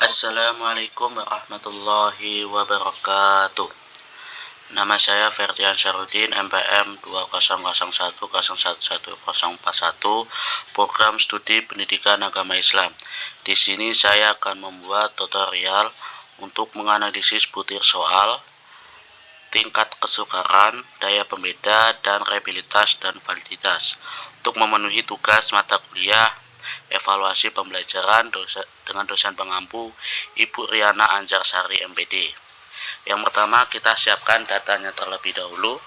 Assalamualaikum warahmatullahi wabarakatuh. Nama saya Ferdian Syarudin, MPM 2001011141, Program Studi Pendidikan Agama Islam. Di sini saya akan membuat tutorial untuk menganalisis butir soal, tingkat kesukaran, daya pembeda, dan reliabilitas dan validitas untuk memenuhi tugas mata kuliah evaluasi pembelajaran dengan dosen pengampu Ibu Riana Anjarsari MPD. Yang pertama, kita siapkan datanya terlebih dahulu.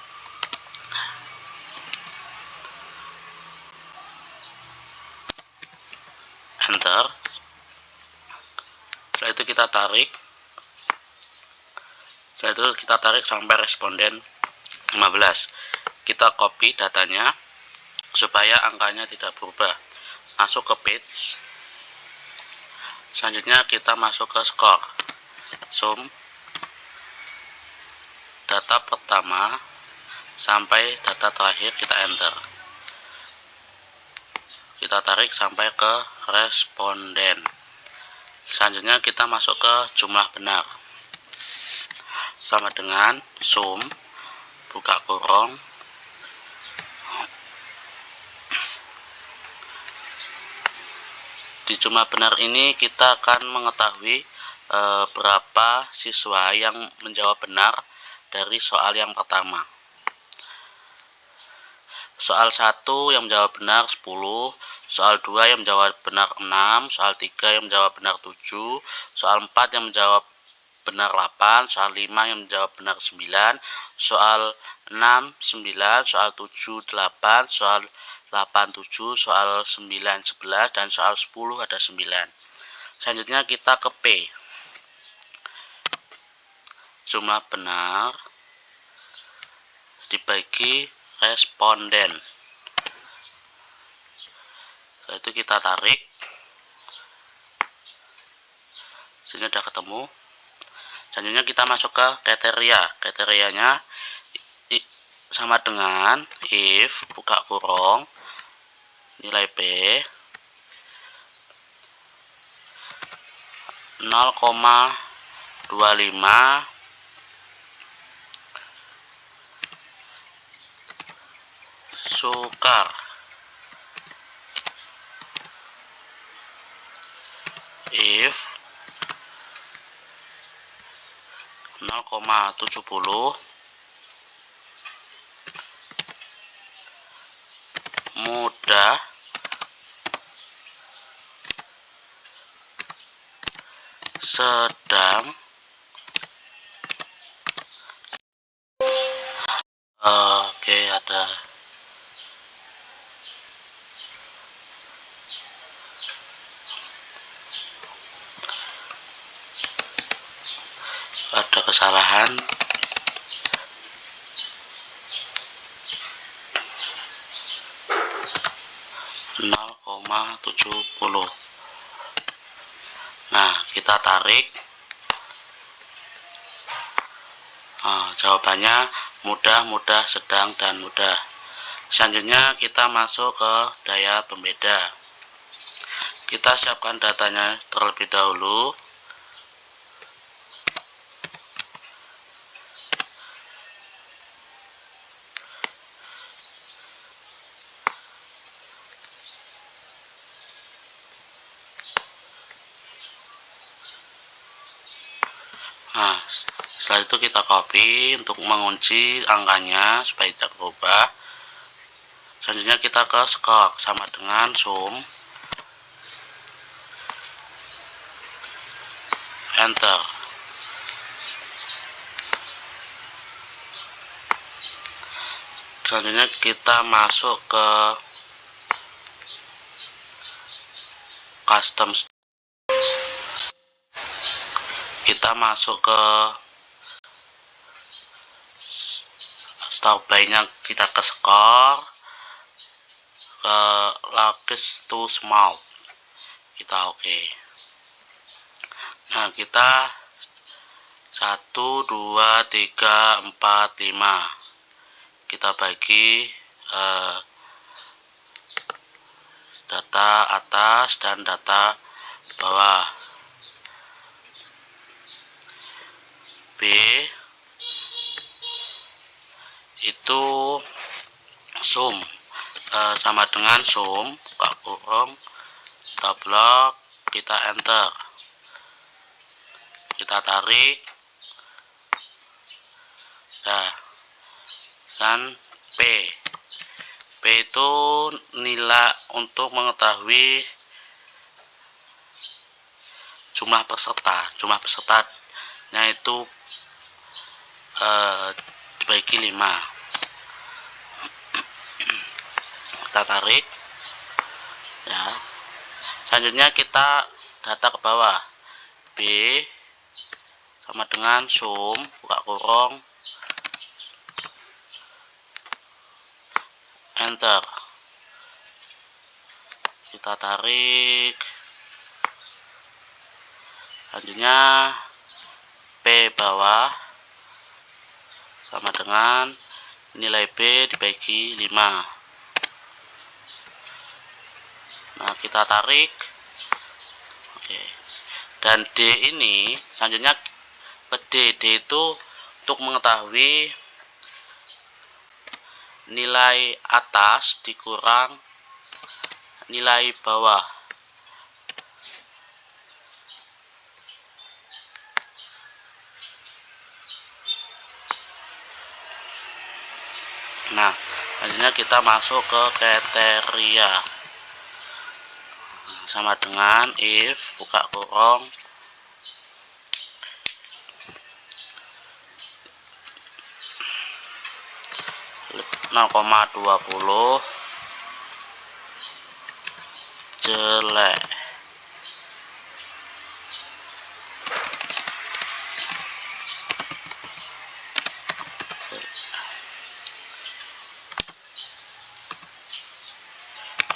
Enter. Setelah itu kita tarik sampai responden 15. Kita copy datanya supaya angkanya tidak berubah. Masuk ke page. Selanjutnya kita masuk ke score. Sum data pertama sampai data terakhir, kita enter. Kita tarik sampai ke responden. Selanjutnya kita masuk ke jumlah benar. Sama dengan sum buka kurung di jumlah benar ini kita akan mengetahui berapa siswa yang menjawab benar dari soal yang pertama. Soal 1 yang menjawab benar 10, soal 2 yang menjawab benar 6, soal 3 yang menjawab benar 7, soal 4 yang menjawab benar 8, soal 5 yang menjawab benar 9, soal 6 9, soal 7 8, soal 8 7, soal 9 11, dan soal 10 ada 9. Selanjutnya kita ke P. Jumlah benar dibagi responden. Setelah itu kita tarik. Sini udah ketemu. Selanjutnya kita masuk ke kriteria. Kriterianya sama dengan if buka kurung nilai P 0,25 sukar. If 0,70 mudah, sedang, oke, ada kesalahan. Nah, kita tarik. Jawabannya mudah, mudah, sedang, dan mudah. Selanjutnya kita masuk ke daya pembeda. Kita siapkan datanya terlebih dahulu. Nah, setelah itu kita copy untuk mengunci angkanya supaya tidak berubah. Selanjutnya kita ke score sama dengan sum, enter. Selanjutnya kita masuk ke custom. Kita masuk ke start by-nya, kita ke score, ke largest to small, kita oke. Nah, kita 1 2 3 4 5 kita bagi data atas dan data bawah. sum, sama dengan sum buka kurung, kita blok, kita enter, kita tarik, nah, dan P itu nilai untuk mengetahui jumlah pesertanya itu dibagi 5. Kita tarik ya. Selanjutnya kita data ke bawah, B sama dengan sum buka kurung, enter, kita tarik. Selanjutnya P bawah sama dengan nilai B dibagi 5. Nah, kita tarik. Oke. Dan D ini selanjutnya ke D itu untuk mengetahui nilai atas dikurang nilai bawah. Nah, selanjutnya kita masuk ke kriteria, sama dengan if buka kurung, (0,20) jelek.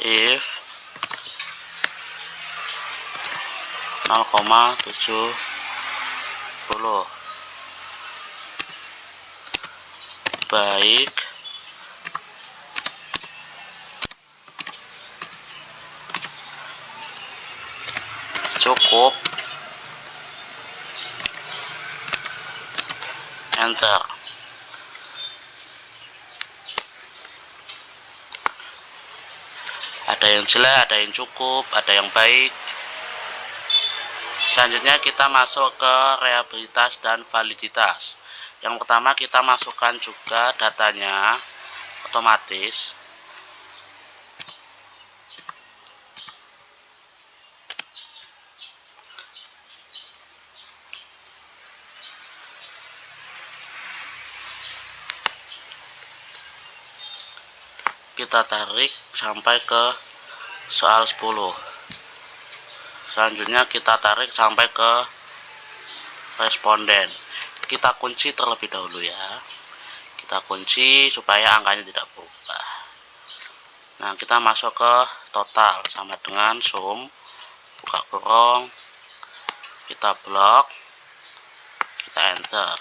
If 0,70 baik, cukup, enter. Ada yang jelek, ada yang cukup, ada yang baik. Selanjutnya kita masuk ke reliabilitas dan validitas. Yang pertama kita masukkan juga datanya otomatis. Kita tarik sampai ke soal 10. Selanjutnya kita tarik sampai ke responden. Kita kunci terlebih dahulu ya. Kita kunci supaya angkanya tidak berubah. Nah, kita masuk ke total sama dengan sum buka kurung, kita blok, kita enter.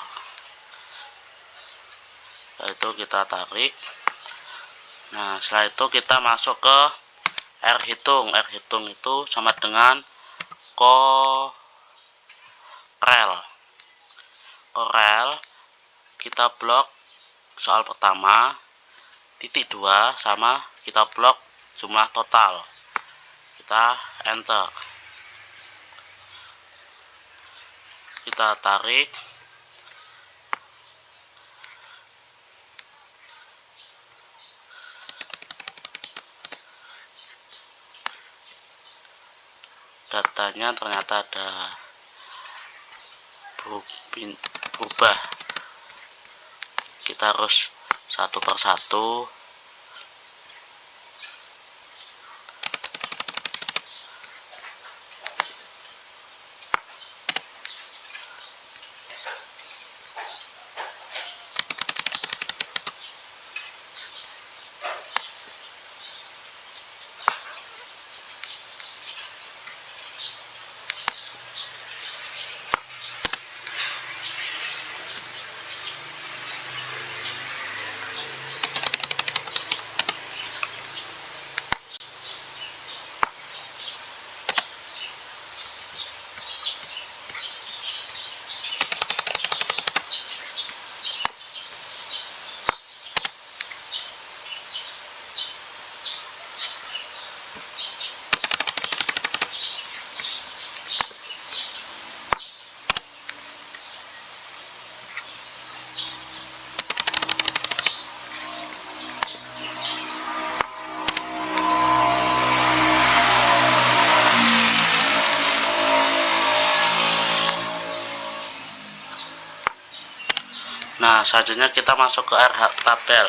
Setelah itu kita tarik. Nah, setelah itu kita masuk ke R hitung. R hitung itu sama dengan korel. Kita blok soal pertama, titik 2 sama kita blok jumlah total. Kita enter. Kita tarik. Datanya ternyata ada berubah. Kita harus satu persatu. Nah, selanjutnya kita masuk ke R tabel.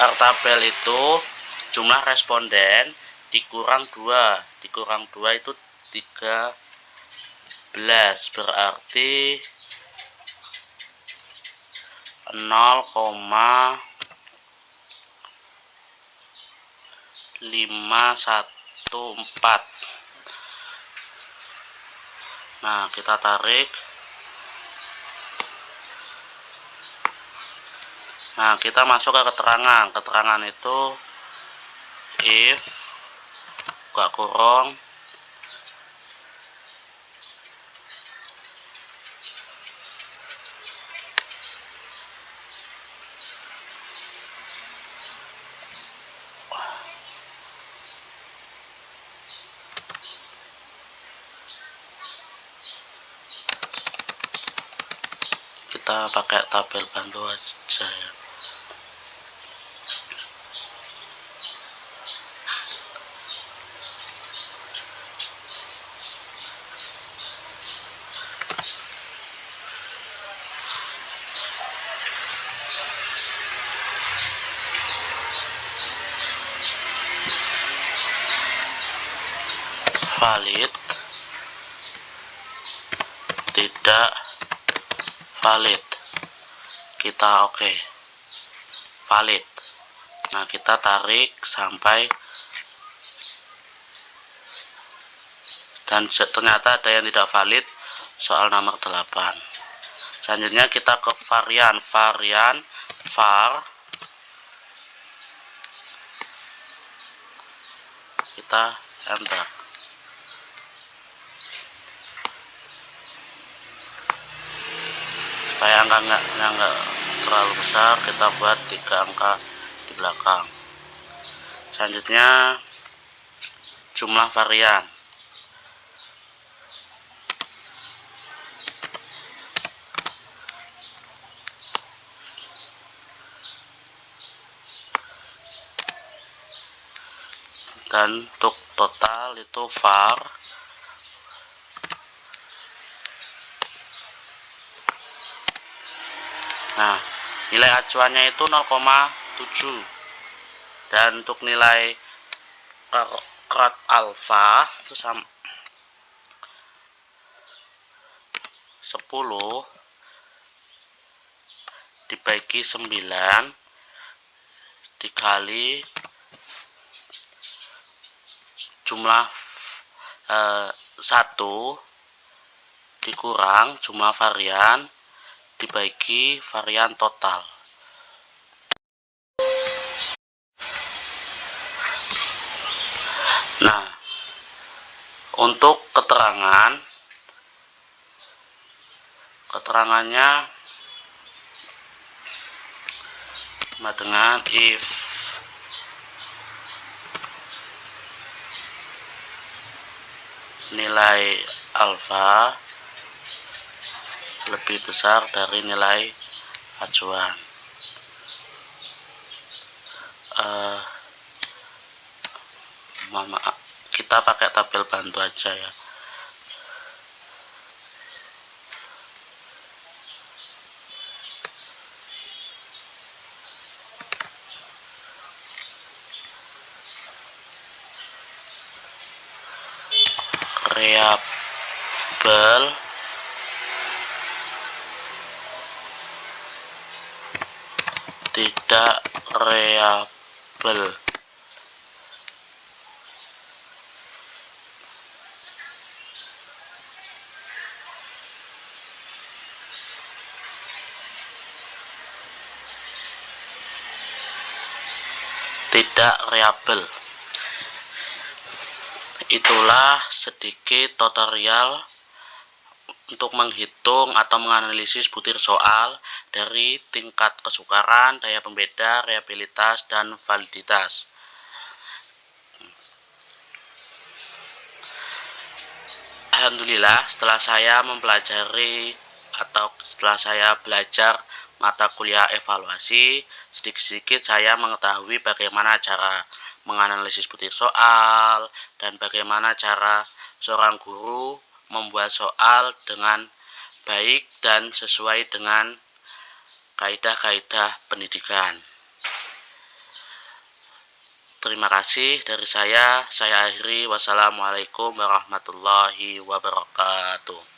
R tabel itu jumlah responden dikurang 2 itu 13, berarti 0,514. Nah, kita tarik. Nah, kita masuk ke keterangan. Keterangan itu if buka kurung kita pakai tabel bantu aja ya. Valid, tidak valid, kita oke. Valid. Nah, kita tarik sampai, dan ternyata ada yang tidak valid, soal nomor 8. Selanjutnya kita ke varian var, kita enter. Supaya angkanya nggak terlalu besar, kita buat 3 angka di belakang. Selanjutnya jumlah varian. Dan untuk total itu var. Nah, nilai acuannya itu 0,7, dan untuk nilai crowd alpha itu sama 10 dibagi 9 dikali jumlah 1 dikurang jumlah varian dibagi varian total. Nah, untuk keterangannya sama dengan if nilai alfa lebih besar dari nilai acuan. Mohon maaf, kita pakai tabel bantu aja ya. Variabel tidak variabel. Tidak variabel. Itulah sedikit tutorial untuk menghitung atau menganalisis butir soal dari tingkat kesukaran, daya pembeda, reliabilitas, dan validitas. Alhamdulillah, setelah saya mempelajari atau setelah saya belajar mata kuliah evaluasi, sedikit-sedikit saya mengetahui bagaimana cara menganalisis butir soal dan bagaimana cara seorang guru membuat soal dengan baik dan sesuai dengan kaidah-kaidah pendidikan. Terima kasih dari saya akhiri. Wassalamualaikum warahmatullahi wabarakatuh.